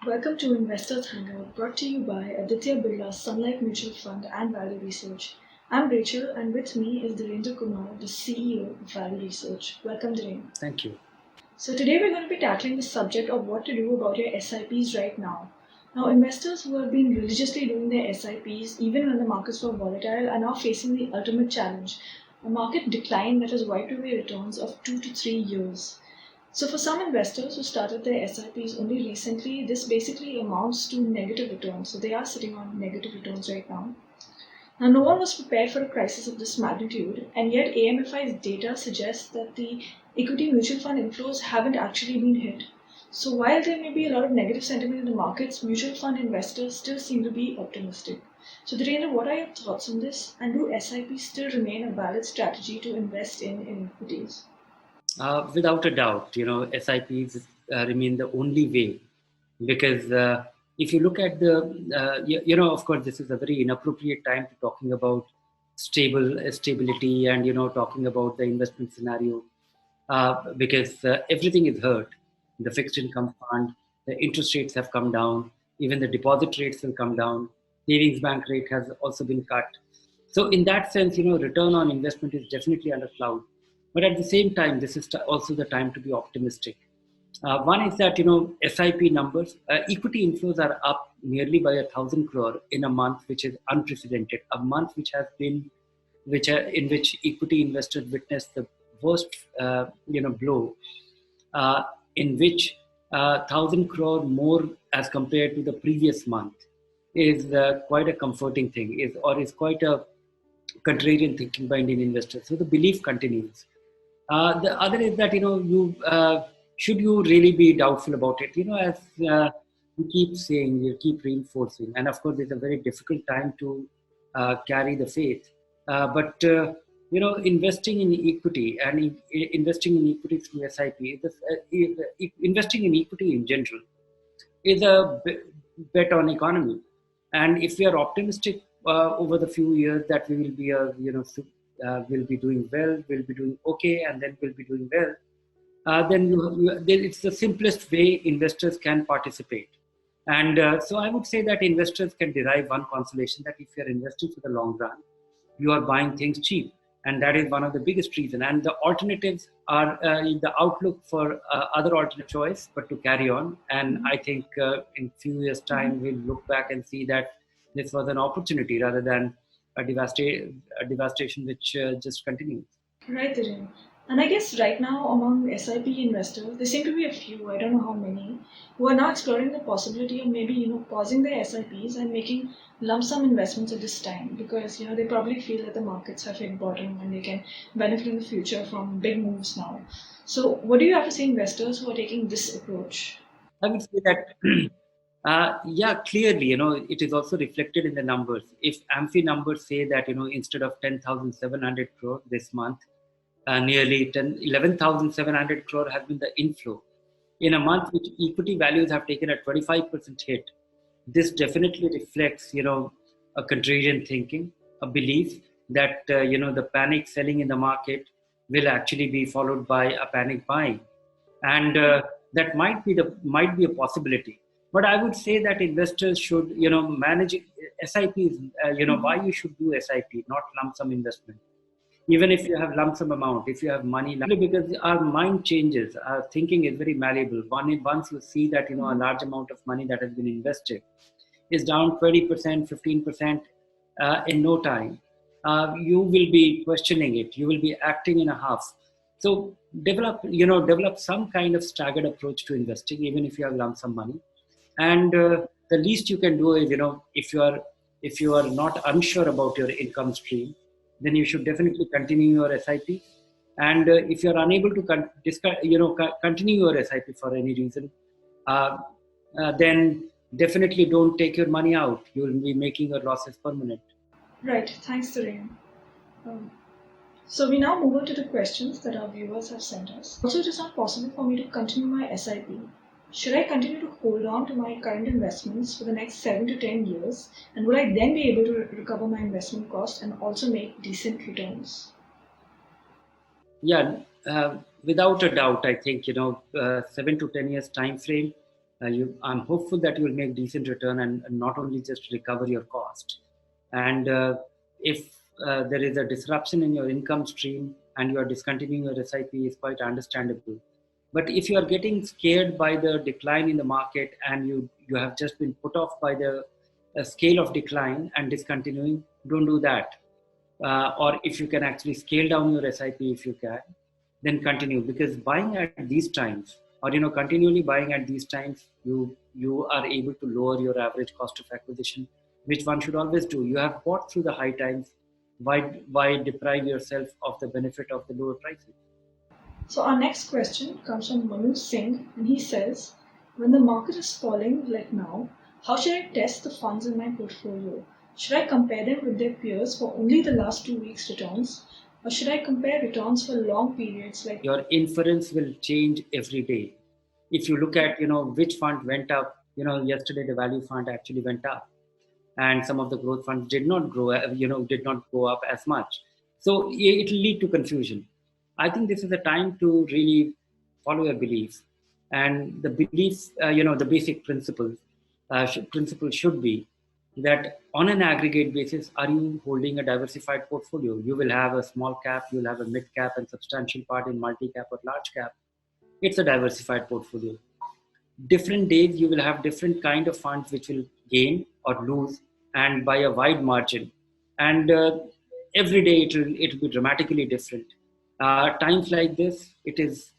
Welcome to Investors Hangout, brought to you by Aditya Birla Sun Life Mutual Fund and Value Research. I'm Rachel, and with me is Dhirendra Kumar, the CEO of Value Research. Welcome, Dhirendra. Thank you. So today we're going to be tackling the subject of what to do about your SIPs right now. Now, investors who have been religiously doing their SIPs even when the markets were volatile are now facing the ultimate challenge, a market decline that has wiped away returns of 2 to 3 years. So for some investors who started their SIPs only recently, this basically amounts to negative returns. So they are sitting on negative returns right now. Now, no one was prepared for a crisis of this magnitude, and yet AMFI's data suggests that the equity mutual fund inflows haven't actually been hit. So while there may be a lot of negative sentiment in the markets, mutual fund investors still seem to be optimistic. So Dhirendra, what are your thoughts on this? And do SIPs still remain a valid strategy to invest in equities? Without a doubt, SIPs remain the only way because if you look at of course, this is a very inappropriate time to talking about stability and talking about the investment scenario because everything is hurt. The fixed income fund, the interest rates have come down, even the deposit rates will come down. Savings bank rate has also been cut. So in that sense, return on investment is definitely under cloud. But at the same time, this is also the time to be optimistic. One is that SIP numbers, equity inflows are up nearly by 1,000 crore in a month, which is unprecedented. A month which has been, in which equity investors witnessed the worst, blow, in which 1,000 crore more as compared to the previous month is quite a comforting thing. Is quite a contrarian thinking by Indian investors. So the belief continues. The other is that you should you really be doubtful about it. As you keep saying, you keep reinforcing, and of course, it's a very difficult time to carry the faith. But investing in equity and investing in equity through SIP, investing in equity in general is a bet on economy. And if we are optimistic over the few years that we will be will be doing well, will be doing okay, and then will be doing well, then then it's the simplest way investors can participate. And so I would say that investors can derive one consolation that if you are investing for the long run, you are buying things cheap. And that is one of the biggest reasons. And the alternatives are the outlook for other alternate choice, but to carry on. And I think in few years' time, we'll look back and see that this was an opportunity rather than a devastation which just continues. Right, Dhiren. And I guess right now among SIP investors, there seem to be a few, I don't know how many, who are now exploring the possibility of maybe, pausing their SIPs and making lump sum investments at this time because, they probably feel that the markets have hit bottom and they can benefit in the future from big moves now. So what do you have to say investors who are taking this approach? I would say that, yeah, clearly, it is also reflected in the numbers. If AMFI numbers say that, instead of 10,700 crore this month, nearly 11,700 crore has been the inflow. In a month which equity values have taken a 25% hit, this definitely reflects, a contrarian thinking, a belief that, the panic selling in the market will actually be followed by a panic buying. And that might be a possibility. But I would say that investors should, manage SIPs. Why you should do SIP, not lump sum investment. Even if you have lump sum amount, if you have money, because our mind changes, our thinking is very malleable. Once you see that a large amount of money that has been invested is down 20%, 15% in no time, you will be questioning it. You will be acting in a half. So develop some kind of staggered approach to investing, even if you have lump sum money. And the least you can do is, if you are not unsure about your income stream, then you should definitely continue your SIP. And if you are unable to continue your SIP for any reason, uh, then definitely don't take your money out. You will be making your losses permanent. Right, thanks, Dhiren. Um, So we now move on to the questions that our viewers have sent us. Also, it is not possible for me to continue my SIP. Should I continue to hold on to my current investments for the next 7 to 10 years? And will I then be able to recover my investment cost and also make decent returns? Yeah, without a doubt, I think 7 to 10 years time frame. I'm hopeful that you will make decent return and not only just recover your cost. And if there is a disruption in your income stream and you are discontinuing your SIP, is quite understandable. But if you are getting scared by the decline in the market and you have just been put off by the scale of decline and discontinuing, don't do that. Or if you can actually scale down your SIP, if you can, then continue, because buying at these times, or continually buying at these times, you are able to lower your average cost of acquisition, which one should always do. You have bought through the high times. Why deprive yourself of the benefit of the lower prices? So our next question comes from Manu Singh, and he says, when the market is falling like now, how should I test the funds in my portfolio? Should I compare them with their peers for only the last 2 weeks' returns? Or should I compare returns for long periods like Your inference will change every day. If you look at which fund went up, yesterday the value fund actually went up, and some of the growth funds did not grow, did not go up as much. So it will lead to confusion. I think this is the time to really follow your beliefs, and the beliefs, the basic principle should be that on an aggregate basis, are you holding a diversified portfolio? You will have a small cap, you'll have a mid cap, and substantial part in multi cap or large cap. It's a diversified portfolio. Different days you will have different kind of funds which will gain or lose, and by a wide margin. And every day it will be dramatically different. Times like this, it's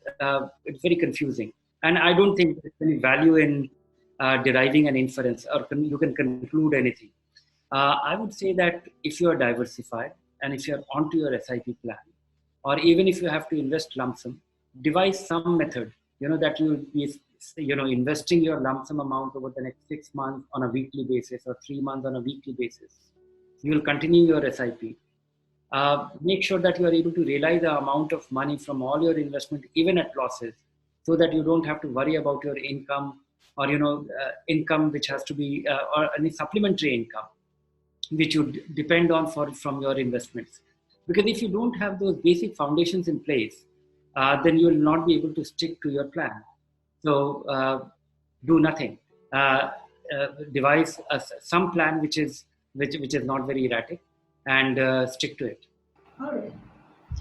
very confusing, and I don't think there's any value in deriving an inference, or you can conclude anything. I would say that if you are diversified and if you are onto your SIP plan, or even if you have to invest lump sum, devise some method, that you will be, investing your lump sum amount over the next 6 months on a weekly basis, or 3 months on a weekly basis. You will continue your SIP. Make sure that you are able to realize the amount of money from all your investment, even at losses, so that you don't have to worry about your income, or income which has to be, or any supplementary income which you depend on from your investments. Because if you don't have those basic foundations in place, then you will not be able to stick to your plan. So do nothing. Devise some plan which is not very erratic, and stick to it. all right.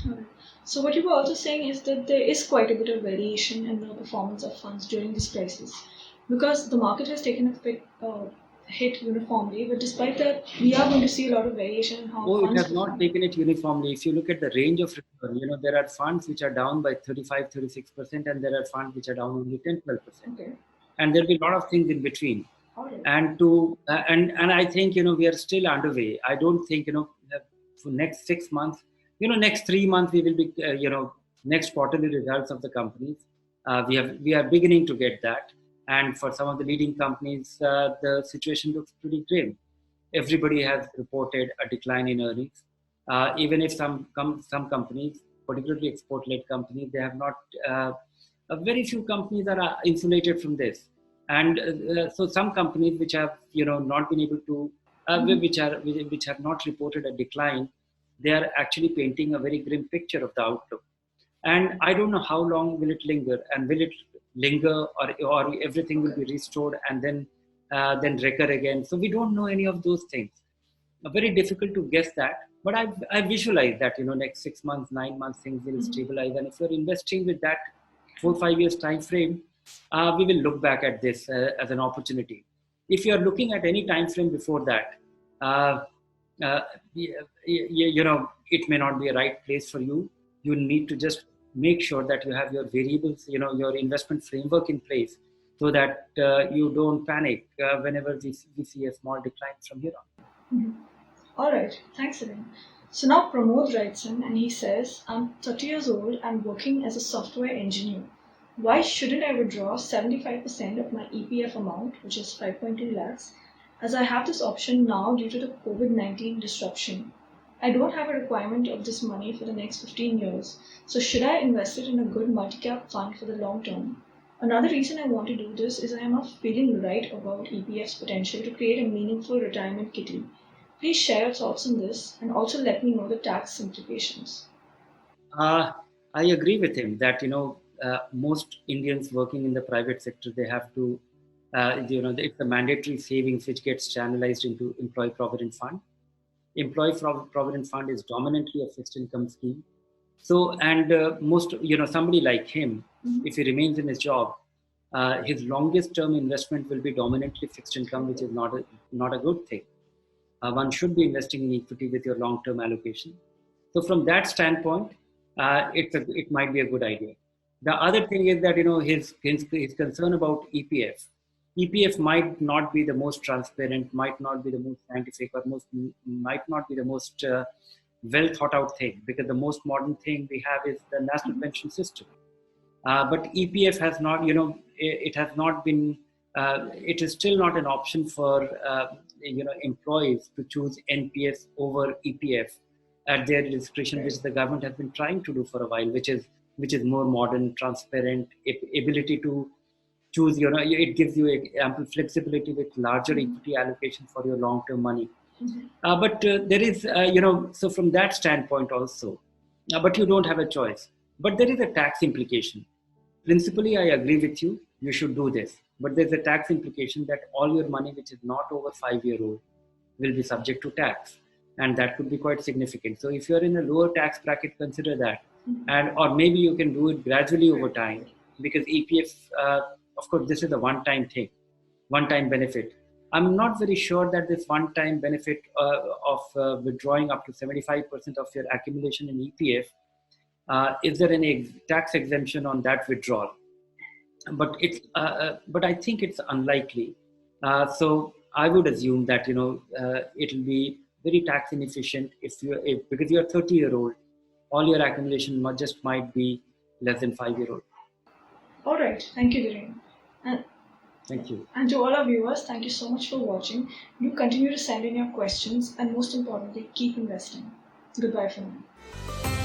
All right. So what you were also saying is that there is quite a bit of variation in the performance of funds during this crisis, because the market has taken a hit uniformly. But despite that, we are going to see a lot of variation in how Oh, it funds has not perform. taken it uniformly. If you look at the range of return, there are funds which are down by 35, 36%, and there are funds which are down only 10, 12%. Okay. And there'll be a lot of things in between. All right. And I think, we are still underway. I don't think, that for next 6 months, next 3 months, we will be, next quarterly results of the companies. We are beginning to get that. And for some of the leading companies, the situation looks pretty grim. Everybody has reported a decline in earnings. Even if some companies, particularly export-led companies, they have not. Very few companies are insulated from this, and so some companies which have not been able to, which have not reported a decline, they are actually painting a very grim picture of the outlook. And I don't know how long will it linger, and will it linger, or everything will be restored and then recur again. So we don't know any of those things. Very difficult to guess that, but I visualize that next 6 months, 9 months, things will stabilize. And if you're investing with that 4 5 years time frame, we will look back at this as an opportunity. If you're looking at any time frame before that, uh, it may not be a right place for you. You need to just make sure that you have your variables, your investment framework in place, so that you don't panic whenever we see a small decline from here on. All right, thanks, Elaine. So now Pramod writes in and he says, I'm 30 years old and working as a software engineer. Why shouldn't I withdraw 75% of my EPF amount, which is 5.2 lakhs, as I have this option now due to the COVID-19 disruption? I don't have a requirement of this money for the next 15 years, so should I invest it in a good multi-cap fund for the long term? Another reason I want to do this is I am not feeling right about EPF's potential to create a meaningful retirement kitty. Please share your thoughts on this and also let me know the tax implications. Uh, I agree with him that most Indians working in the private sector, they have to It's the mandatory savings which gets channelized into employee provident fund. Provident fund is dominantly a fixed income scheme. So, and most, somebody like him, if he remains in his job, his longest term investment will be dominantly fixed income, which is not a good thing. One should be investing in equity with your long term allocation. So, from that standpoint, it might be a good idea. The other thing is that his concern about EPF. EPF might not be the most transparent, might not be the most scientific, or might not be the most well thought out thing, because the most modern thing we have is the national pension system. But EPF has not, it has not been, it is still not an option for, employees to choose NPS over EPF at their discretion, which the government has been trying to do for a while, which is more modern, transparent, ability to choose, it gives you ample flexibility with larger equity allocation for your long-term money. But there is, so from that standpoint also, but you don't have a choice. But there is a tax implication. Principally, I agree with you. You should do this. But there's a tax implication that all your money, which is not over 5-year old, will be subject to tax. And that could be quite significant. So if you're in a lower tax bracket, consider that. Or maybe you can do it gradually over time, because EPF, of course, this is a one-time thing, one-time benefit. I'm not very sure that this one-time benefit of withdrawing up to 75% of your accumulation in EPF, is there any tax exemption on that withdrawal? But I think it's unlikely. So I would assume that it'll be very tax inefficient because you're 30-year-old, all your accumulation just might be less than 5-year-old. All right. Thank you, Dhiren. And, Thank you. and to all our viewers, thank you so much for watching. Do continue to send in your questions, and most importantly, keep investing. Goodbye for now.